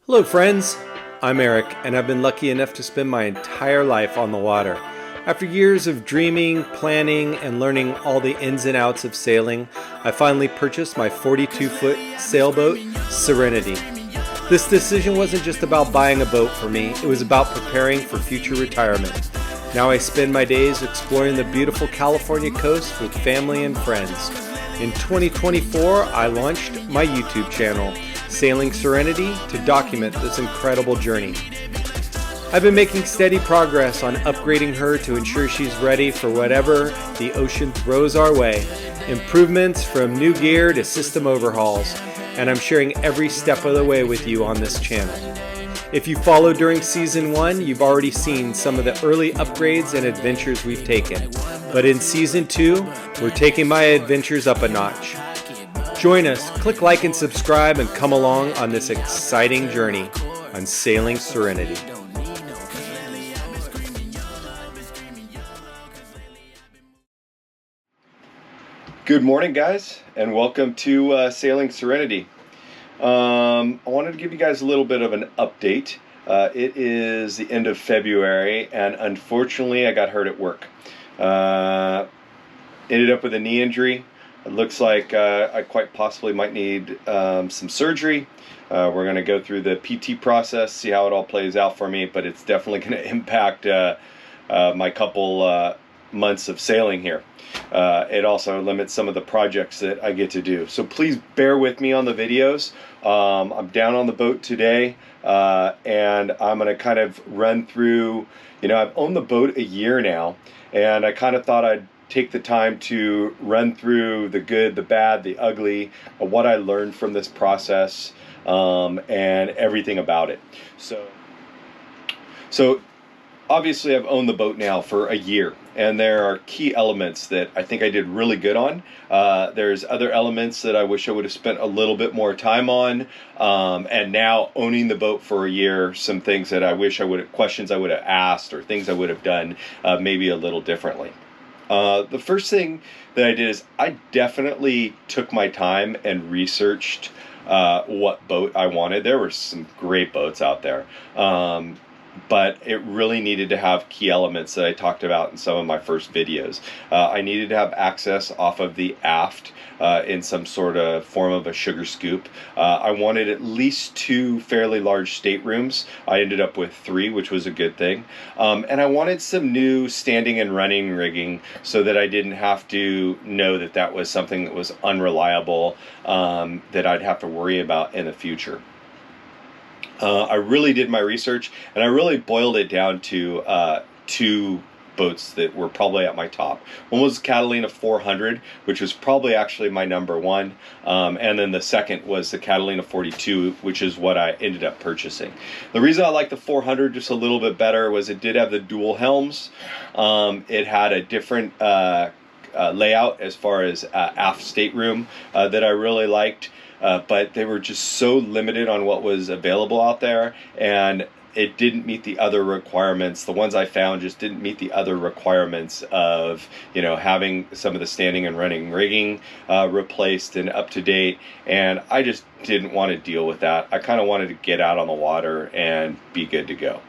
Hello friends, I'm Eric and I've been lucky enough to spend my entire life on the water. After years of dreaming, planning, and learning all the ins and outs of sailing, I finally purchased my 42-foot sailboat, Sea-Renity. This decision wasn't just about buying a boat for me, it was about preparing for future retirement. Now I spend my days exploring the beautiful California coast with family and friends. In 2024, I launched my YouTube channel, Sailing Sea-Renity, to document this incredible journey. I've been making steady progress on upgrading her to ensure she's ready for whatever the ocean throws our way. Improvements from new gear to system overhauls, and I'm sharing every step of the way with you on this channel. If you followed during Season 1, you've already seen some of the early upgrades and adventures we've taken. But in Season 2, we're taking my adventures up a notch. Join us, click like and subscribe, and come along on this exciting journey on Sailing Sea-Renity. Good morning, guys, and welcome to Sailing Sea-Renity. I wanted to give you guys a little bit of an update. It is the end of February, and unfortunately I got hurt at work. Ended up with a knee injury. It looks like I quite possibly might need some surgery. We're going to go through the PT process, see how it all plays out for me, but it's definitely going to impact my couple months of sailing here. It also limits some of the projects that I get to do. So please bear with me on the videos. I'm down on the boat today, and I'm going to kind of run through, I've owned the boat a year now, and I kind of thought I'd take the time to run through the good, the bad, the ugly, what I learned from this process, and everything about it. So obviously I've owned the boat now for a year, and there are key elements that I think I did really good on. There's other elements that I wish I would have spent a little bit more time on, and now owning the boat for a year, some things that I wish questions I would have asked, or things I would have done maybe a little differently. The first thing that I did is I definitely took my time and researched what boat I wanted. There were some great boats out there, but it really needed to have key elements that I talked about in some of my first videos. I needed to have access off of the aft in some sort of form of a sugar scoop. I wanted at least 2 fairly large staterooms. I ended up with 3, which was a good thing. And I wanted some new standing and running rigging so that I didn't have to know that that was something that was unreliable, that I'd have to worry about in the future. I really did my research, and I really boiled it down to 2 boats that were probably at my top. One was Catalina 400, which was probably actually my number 1, and then the second was the Catalina 42, which is what I ended up purchasing. The reason I like the 400 just a little bit better was it did have the dual helms. It had a different layout as far as aft stateroom that I really liked. But they were just so limited on what was available out there, and it didn't meet the other requirements. The ones I found just didn't meet the other requirements of, having some of the standing and running rigging replaced and up to date, and I just didn't want to deal with that. I kind of wanted to get out on the water and be good to go.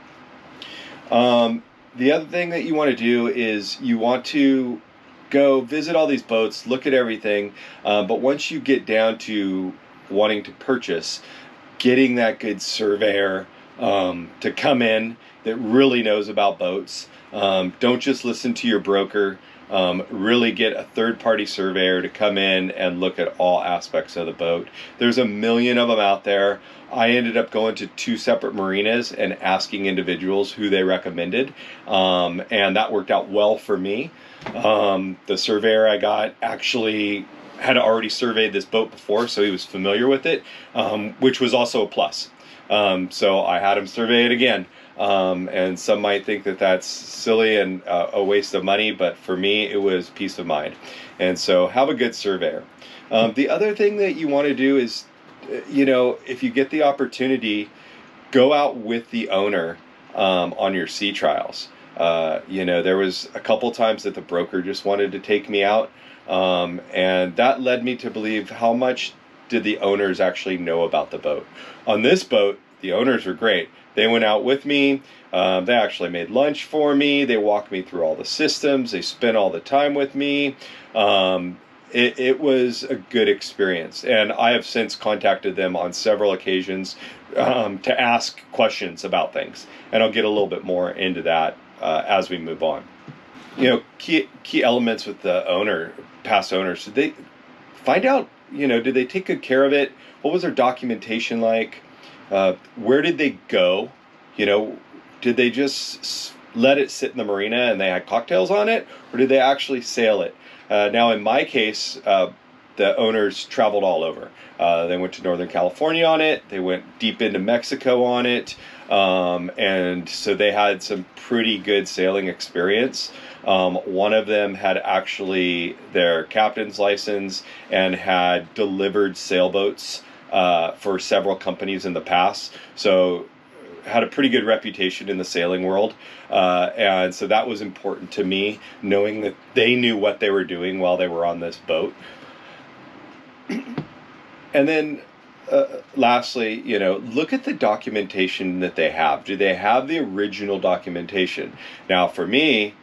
The other thing that you want to do is you want to go visit all these boats, look at everything, but once you get down to wanting to purchase, getting that good surveyor to come in that really knows about boats. Don't just listen to your broker. Really get a third-party surveyor to come in and look at all aspects of the boat. There's a million of them out there. I ended up going to 2 separate marinas and asking individuals who they recommended, and that worked out well for me. The surveyor I got actually had already surveyed this boat before, so he was familiar with it, which was also a plus. So I had him survey it again. And some might think that that's silly and a waste of money, but for me it was peace of mind. And so have a good surveyor. The other thing that you want to do is, if you get the opportunity, go out with the owner on your sea trials. There was a couple times that the broker just wanted to take me out, and that led me to believe how much did the owners actually know about the boat. On this boat, the owners were great. They went out with me. They actually made lunch for me. They walked me through all the systems. They spent all the time with me. It was a good experience, and I have since contacted them on several occasions to ask questions about things, and I'll get a little bit more into that as we move on. You know, key elements with the past owners. Did they find out? You know, did they take good care of it? What was their documentation like? Where did they go? You know, did they just let it sit in the marina and they had cocktails on it, or did they actually sail it? Now, in my case, the owners traveled all over. They went to Northern California on it. They went deep into Mexico on it. And so they had some pretty good sailing experience. One of them had actually their captain's license and had delivered sailboats for several companies in the past. So had a pretty good reputation in the sailing world. And so that was important to me, knowing that they knew what they were doing while they were on this boat. And then lastly, you know, look at the documentation that they have. Do they have the original documentation? Now, for me,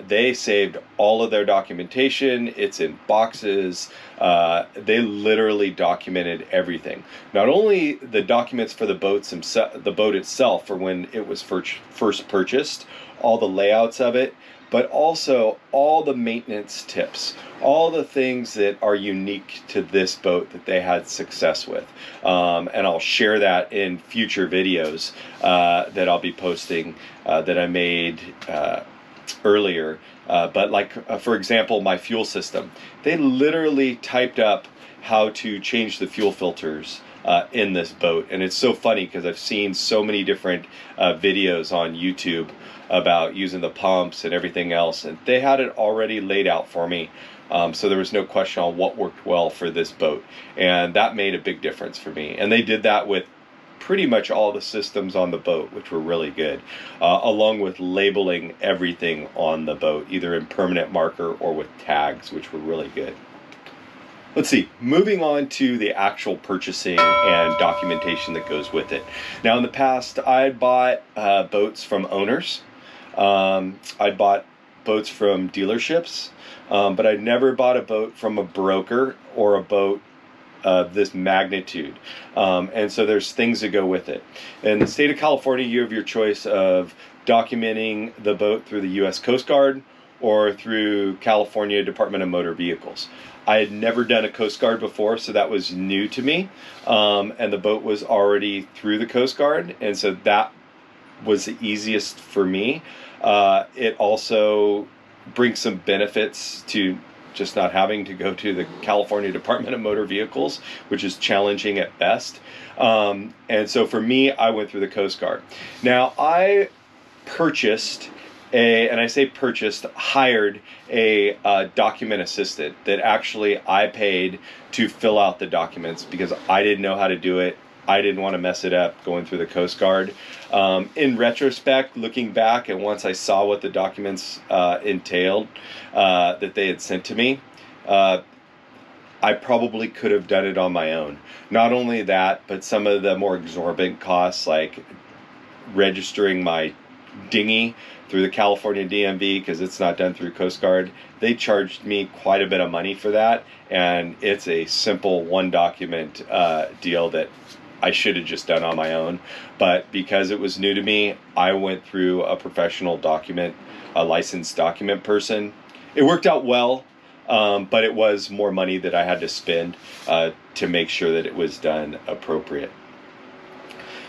they saved all of their documentation. It's in boxes. They literally documented everything. Not only the documents for the boat itself for when it was first purchased, all the layouts of it, but also all the maintenance tips, all the things that are unique to this boat that they had success with. And I'll share that in future videos that I'll be posting that I made earlier. But like, for example, my fuel system. They literally typed up how to change the fuel filters in this boat. And it's so funny because I've seen so many different videos on YouTube about using the pumps and everything else, and they had it already laid out for me, so there was no question on what worked well for this boat, and that made a big difference for me. And they did that with pretty much all the systems on the boat, which were really good, along with labeling everything on the boat, either in permanent marker or with tags, which were really good. Let's see, moving on to the actual purchasing and documentation that goes with it. Now, in the past, I had bought boats from owners. I'd bought boats from dealerships, but I'd never bought a boat from a broker or a boat of this magnitude. And so there's things that go with it. In the state of California, you have your choice of documenting the boat through the U.S. Coast Guard or through California Department of Motor Vehicles. I had never done a Coast Guard before, so that was new to me. And the boat was already through the Coast Guard, and so that was the easiest for me. It also brings some benefits to just not having to go to the California Department of Motor Vehicles, which is challenging at best. And so for me, I went through the Coast Guard. Now, I purchased hired a document assistant that actually I paid to fill out the documents because I didn't know how to do it. I didn't want to mess it up going through the Coast Guard. In retrospect, looking back, and once I saw what the documents entailed that they had sent to me, I probably could have done it on my own. Not only that, but some of the more exorbitant costs, like registering my dinghy through the California DMV, because it's not done through Coast Guard, they charged me quite a bit of money for that, and it's a simple one document deal that I should have just done on my own. But because it was new to me, I went through a professional a licensed document person. It worked out well, but it was more money that I had to spend to make sure that it was done appropriate.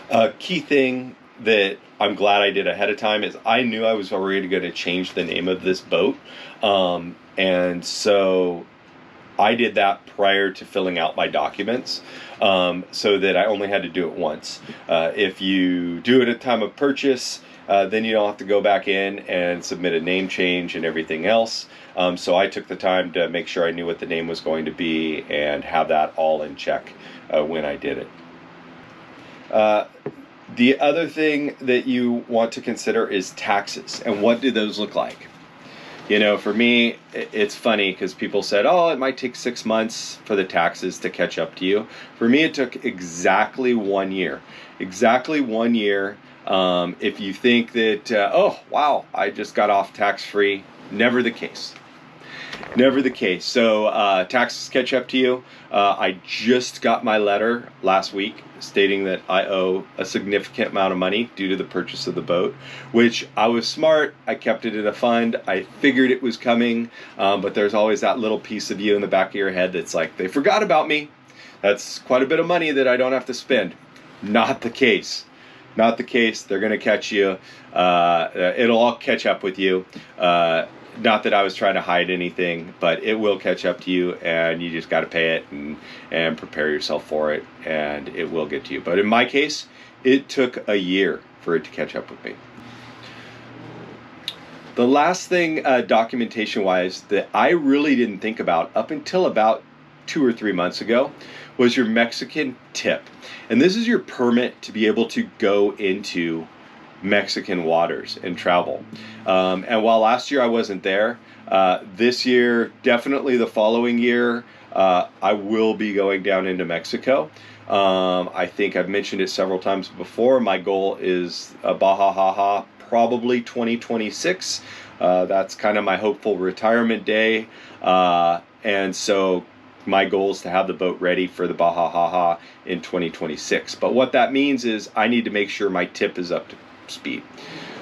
A key thing that I'm glad I did ahead of time is I knew I was already going to change the name of this boat. And so I did that prior to filling out my documents, so that I only had to do it once. If you do it at time of purchase, then you don't have to go back in and submit a name change and everything else. So I took the time to make sure I knew what the name was going to be and have that all in check when I did it. The other thing that you want to consider is taxes, and what do those look like? You know, for me, it's funny because people said, oh, it might take 6 months for the taxes to catch up to you. For me, it took exactly 1 year. Exactly 1 year. If you think that, oh, wow, I just got off tax-free, never the case. Never the case. So taxes catch up to you. I just got my letter last week stating that I owe a significant amount of money due to the purchase of the boat, which I was smart. I kept it in a fund. I figured it was coming, but there's always that little piece of you in the back of your head that's like, they forgot about me. That's quite a bit of money that I don't have to spend. Not the case. Not the case. They're going to catch you. It'll all catch up with you. Not that I was trying to hide anything, but it will catch up to you, and you just got to pay it and prepare yourself for it, and it will get to you. But in my case, it took a year for it to catch up with me. The last thing, documentation-wise, that I really didn't think about up until about 2 or 3 months ago was your Mexican tip. And this is your permit to be able to go into Mexican waters and travel. And while last year I wasn't there, this year, definitely the following year, I will be going down into Mexico. I think I've mentioned it several times before. My goal is Baja, probably 2026. That's kind of my hopeful retirement day. And so my goal is to have the boat ready for the Baja in 2026. But what that means is I need to make sure my tip is up to speed.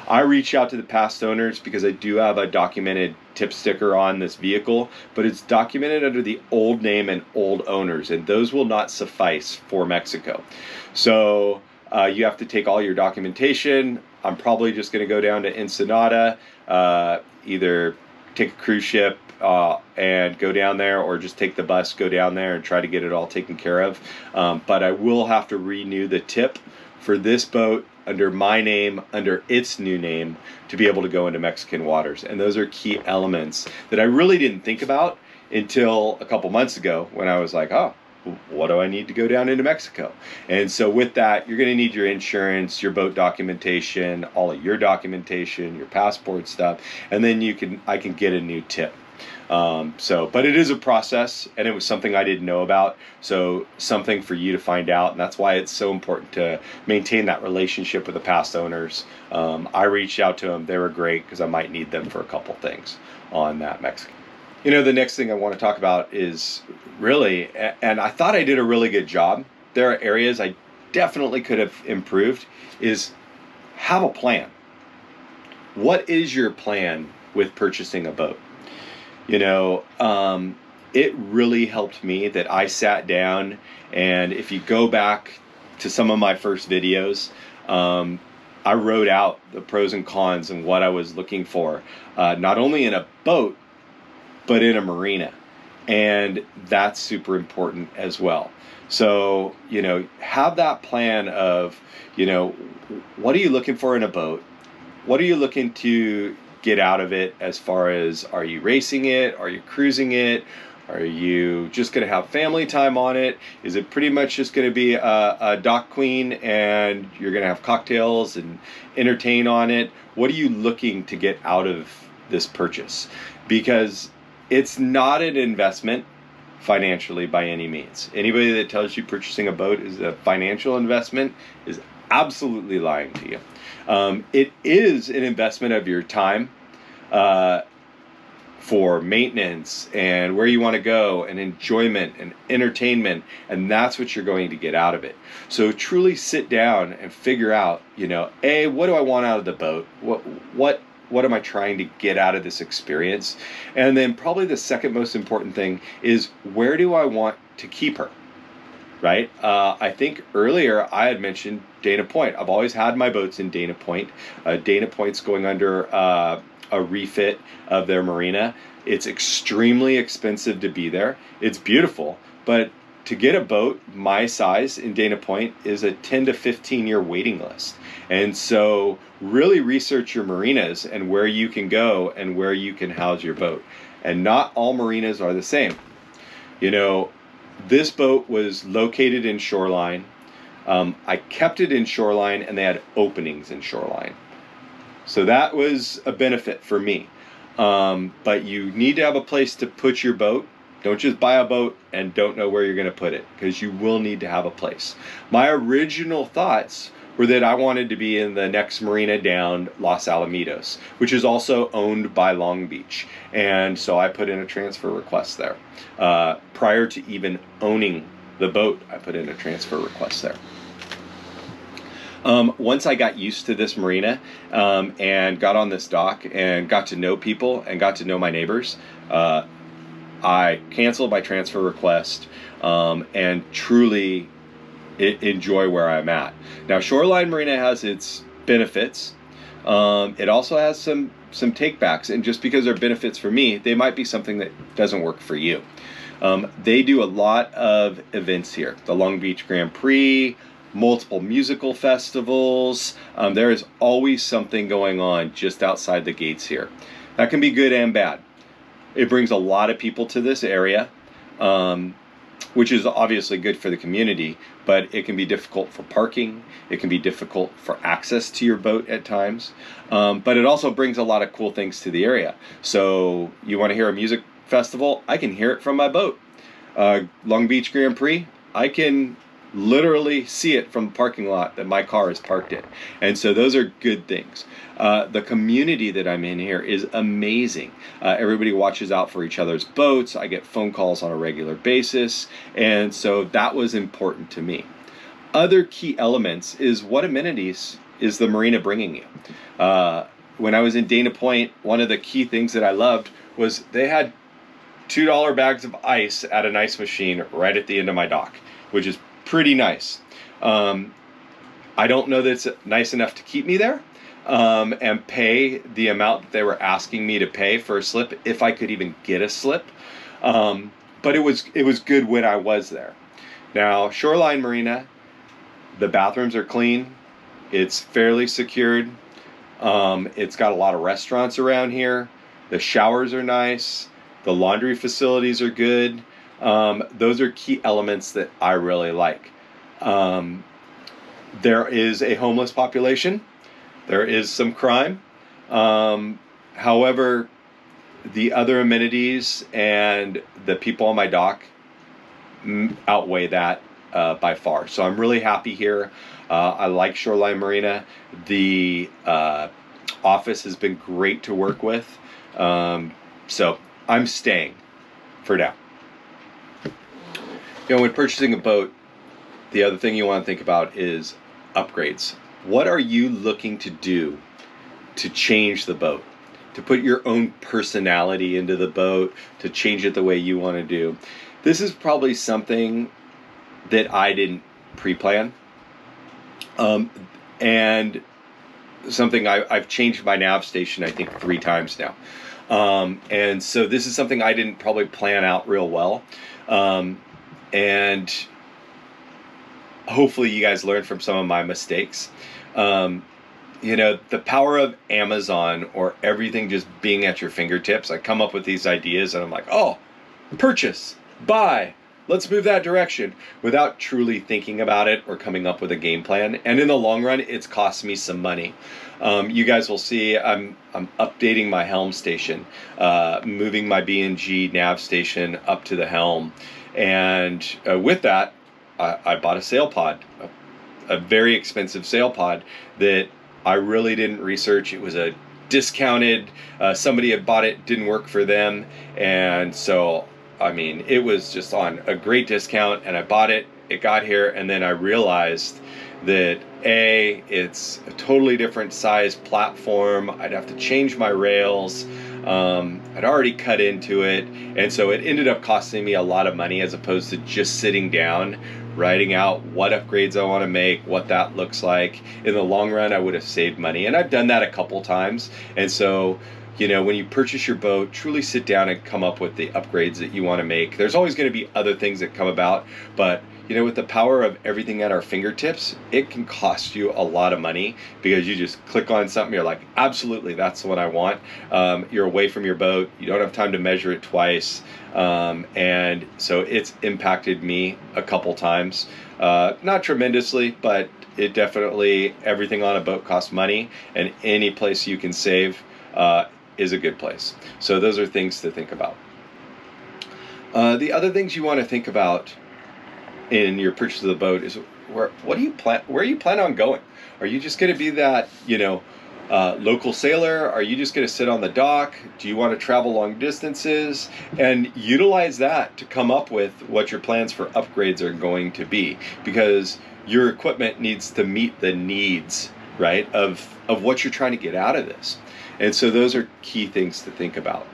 I reach out to the past owners because I do have a documented tip sticker on this vehicle, but it's documented under the old name and old owners, and those will not suffice for Mexico. So you have to take all your documentation. I'm probably just going to go down to Ensenada, either take a cruise ship and go down there, or just take the bus, go down there and try to get it all taken care of. But I will have to renew the tip for this boat under my name, under its new name, to be able to go into Mexican waters. And those are key elements that I really didn't think about until a couple months ago when I was like, oh, what do I need to go down into Mexico? And so with that, you're going to need your insurance, your boat documentation, all of your documentation, your passport stuff, and then I can get a new tip. But it is a process, and it was something I didn't know about, so something for you to find out, and that's why it's so important to maintain that relationship with the past owners. I reached out to them. They were great because I might need them for a couple things on that Mexican. You know, the next thing I want to talk about is really, and I thought I did a really good job, there are areas I definitely could have improved, is have a plan. What is your plan with purchasing a boat? You know, it really helped me that I sat down, and if you go back to some of my first videos, I wrote out the pros and cons and what I was looking for, not only in a boat, but in a marina. And that's super important as well. So, you know, have that plan of, you know, what are you looking for in a boat? What are you looking to get out of it as far as, are you racing it? Are you cruising it? Are you just going to have family time on it? Is it pretty much just going to be a dock queen and you're going to have cocktails and entertain on it? What are you looking to get out of this purchase? Because it's not an investment financially by any means. Anybody that tells you purchasing a boat is a financial investment is absolutely lying to you. It is an investment of your time for maintenance and where you want to go and enjoyment and entertainment, and that's what you're going to get out of it. So truly sit down and figure out, you know, A, what do I want out of the boat? What am I trying to get out of this experience? And then probably the second most important thing is, where do I want to keep her? Right? I think earlier I had mentioned Dana Point. I've always had my boats in Dana Point. Dana Point's going under a refit of their marina. It's extremely expensive to be there. It's beautiful, but to get a boat my size in Dana Point is a 10 to 15 year waiting list. And so really research your marinas and where you can go and where you can house your boat. And not all marinas are the same. You know, this boat was located in Shoreline. I kept it in Shoreline, and they had openings in Shoreline. So that was a benefit for me. But you need to have a place to put your boat. Don't just buy a boat and don't know where you're going to put it, because you will need to have a place. My original thoughts were that I wanted to be in the next marina down, Los Alamitos, which is also owned by Long Beach. And so I put in a transfer request there. Prior to even owning the boat, I put in a transfer request there. Once I got used to this marina and got on this dock and got to know people and got to know my neighbors, I canceled my transfer request and truly enjoy where I'm at. Now, Shoreline Marina has its benefits. It also has some takebacks, and just because they're benefits for me, they might be something that doesn't work for you. They do a lot of events here. The Long Beach Grand Prix, multiple musical festivals. There is always something going on just outside the gates here. That can be good and bad. It brings a lot of people to this area, which is obviously good for the community, but it can be difficult for parking. It can be difficult for access to your boat at times. But it also brings a lot of cool things to the area. So you want to hear a music festival? I can hear it from my boat. Long Beach Grand Prix, I can literally see it from the parking lot that my car is parked in. And so those are good things. The community that I'm in here is amazing. Everybody watches out for each other's boats. I get phone calls on a regular basis. And so that was important to me. Other key elements is what amenities is the marina bringing you. When I was in Dana Point, one of the key things that I loved was they had $2 bags of ice at an ice machine right at the end of my dock, which is pretty nice. I don't know that it's nice enough to keep me there and pay the amount that they were asking me to pay for a slip, if I could even get a slip. But it was good when I was there. Now, Shoreline Marina, the bathrooms are clean. It's fairly secured. It's got a lot of restaurants around here. The showers are nice. The laundry facilities are good. Those are key elements that I really like. There is a homeless population. There is some crime. However, the other amenities and the people on my dock outweigh that by far. So I'm really happy here. I like Shoreline Marina. The office has been great to work with. So I'm staying for now. You know, when purchasing a boat, the other thing you want to think about is upgrades. What are you looking to do to change the boat? To put your own personality into the boat, to change it the way you want to do. This is probably something that I didn't pre-plan. And something I've changed my nav station, I think, 3 times now. And so this is something I didn't probably plan out real well. And hopefully you guys learned from some of my mistakes. You know, the power of Amazon or everything just being at your fingertips. I come up with these ideas and I'm like, oh, purchase, buy, let's move that direction, without truly thinking about it or coming up with a game plan. And in the long run, it's cost me some money. You guys will see I'm updating my helm station, moving my B&G nav station up to the helm. And with that, I bought a sail pod, a very expensive sail pod that I really didn't research. It was a discounted, somebody had bought it, didn't work for them. And so, I mean, it was just on a great discount and I bought it, it got here, and then I realized that it's a totally different size platform. I'd have to change my rails. I'd already cut into it. And so it ended up costing me a lot of money as opposed to just sitting down, writing out what upgrades I want to make, what that looks like. In the long run, I would have saved money. And I've done that a couple times. And so, you know, when you purchase your boat, truly sit down and come up with the upgrades that you want to make. There's always going to be other things that come about, but you know, with the power of everything at our fingertips, it can cost you a lot of money because you just click on something, you're like, absolutely, that's what I want. You're away from your boat, you don't have time to measure it twice. And so it's impacted me a couple times. Not tremendously, but it definitely, everything on a boat costs money, and any place you can save, is a good place. So those are things to think about. The other things you want to think about in your purchase of the boat is where are you plan on going? Are you just going to be that, local sailor? Are you just going to sit on the dock? Do you want to travel long distances? And utilize that to come up with what your plans for upgrades are going to be, because your equipment needs to meet the needs, right, of what you're trying to get out of this. And so those are key things to think about.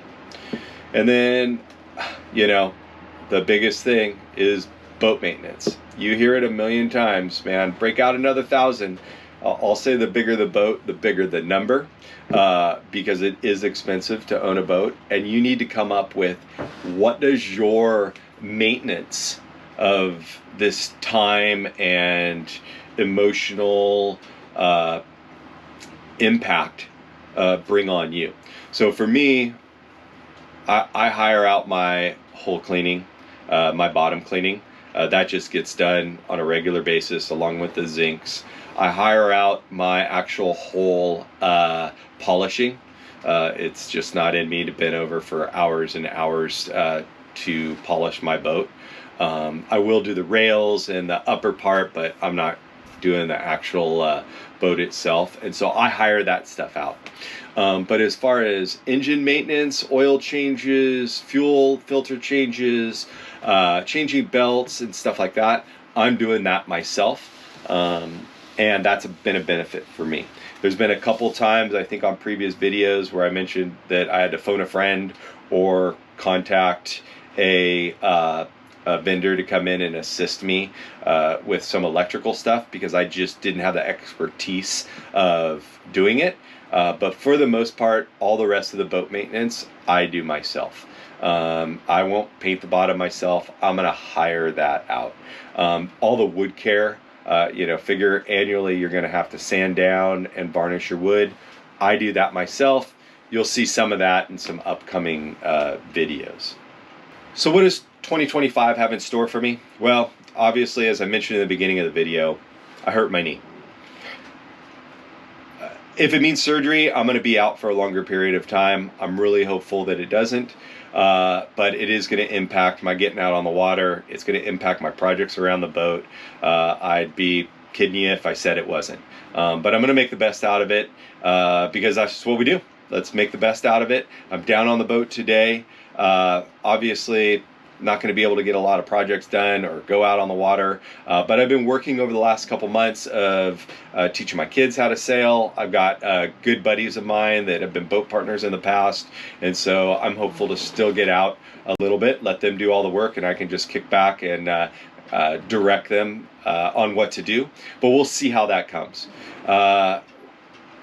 And then, the biggest thing is boat maintenance. You hear it a million times, man. Break out another 1,000. I'll say the bigger the boat, the bigger the number, because it is expensive to own a boat, and you need to come up with what does your maintenance of this time and emotional impact bring on you. So for me, I hire out my hull cleaning, my bottom cleaning. That just gets done on a regular basis along with the zincs. I hire out my actual hull polishing. It's just not in me to bend over for hours and hours to polish my boat. I will do the rails and the upper part, but I'm not doing the actual boat itself. And so I hire that stuff out. But as far as engine maintenance, oil changes, fuel filter changes, changing belts and stuff like that, I'm doing that myself. And that's been a benefit for me. There's been a couple times, I think on previous videos, where I mentioned that I had to phone a friend or contact a vendor to come in and assist me with some electrical stuff, because I just didn't have the expertise of doing it. But for the most part, all the rest of the boat maintenance, I do myself. I won't paint the bottom myself. I'm going to hire that out. All the wood care, figure annually you're going to have to sand down and varnish your wood. I do that myself. You'll see some of that in some upcoming videos. So what does 2025 have in store for me? Well, obviously, as I mentioned in the beginning of the video, I hurt my knee. If it means surgery, I'm going to be out for a longer period of time. I'm really hopeful that it doesn't, but it is going to impact my getting out on the water. It's going to impact my projects around the boat. I'd be kidding you if I said it wasn't. But I'm going to make the best out of it because that's just what we do. Let's make the best out of it. I'm down on the boat today. Obviously, not going to be able to get a lot of projects done or go out on the water, but I've been working over the last couple months of teaching my kids how to sail. I've got good buddies of mine that have been boat partners in the past, and so I'm hopeful to still get out a little bit, let them do all the work, and I can just kick back and direct them on what to do. But we'll see how that comes.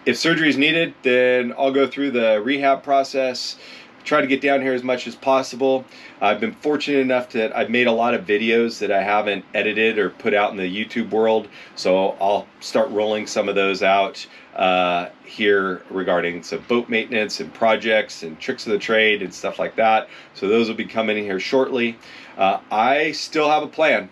If surgery is needed, then I'll go through the rehab process, try to get down here as much as possible. I've been fortunate enough that I've made a lot of videos that I haven't edited or put out in the YouTube world, so I'll start rolling some of those out here regarding some boat maintenance and projects and tricks of the trade and stuff like that. So those will be coming in here shortly. I still have a plan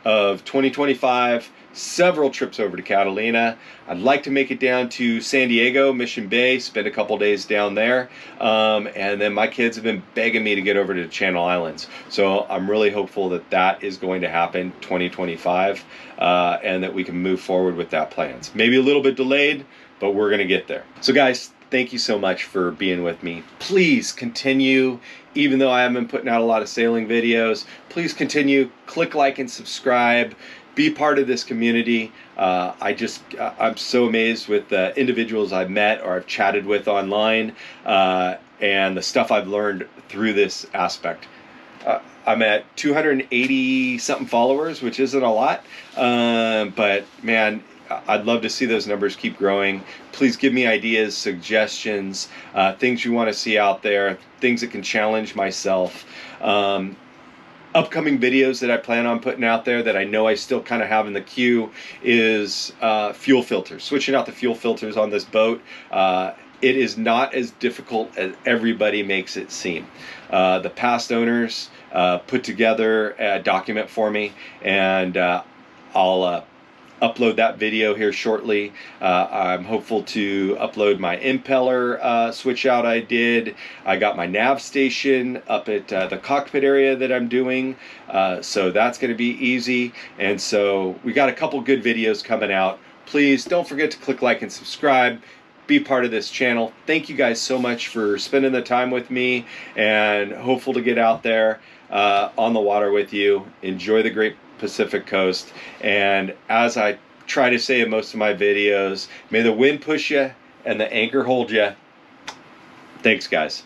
of 2025, several trips over to Catalina. I'd like to make it down to San Diego, Mission Bay, spend a couple days down there. And then my kids have been begging me to get over to the Channel Islands. So I'm really hopeful that that is going to happen 2025 and that we can move forward with that plans. Maybe a little bit delayed, but we're going to get there. So guys, thank you so much for being with me. Please continue, even though I haven't been putting out a lot of sailing videos, please continue, click like and subscribe. Be part of this community. I'm so amazed with the individuals I've met or I've chatted with online and the stuff I've learned through this aspect. I'm at 280 something followers, which isn't a lot, but man, I'd love to see those numbers keep growing. Please give me ideas, suggestions, things you want to see out there, things that can challenge myself. Upcoming videos that I plan on putting out there that I know I still kind of have in the queue is fuel filters, switching out the fuel filters on this boat. It is not as difficult as everybody makes it seem. The past owners put together a document for me, and I'll upload that video here shortly. I'm hopeful to upload my impeller switch out I did. I got my nav station up at the cockpit area that I'm doing, so that's going to be easy. And so we got a couple good videos coming out. Please don't forget to click like and subscribe. Be part of this channel. Thank you guys so much for spending the time with me, and hopeful to get out there on the water with you. Enjoy the great Pacific coast, and as I try to say in most of my videos, may the wind push you and the anchor hold you. Thanks, guys.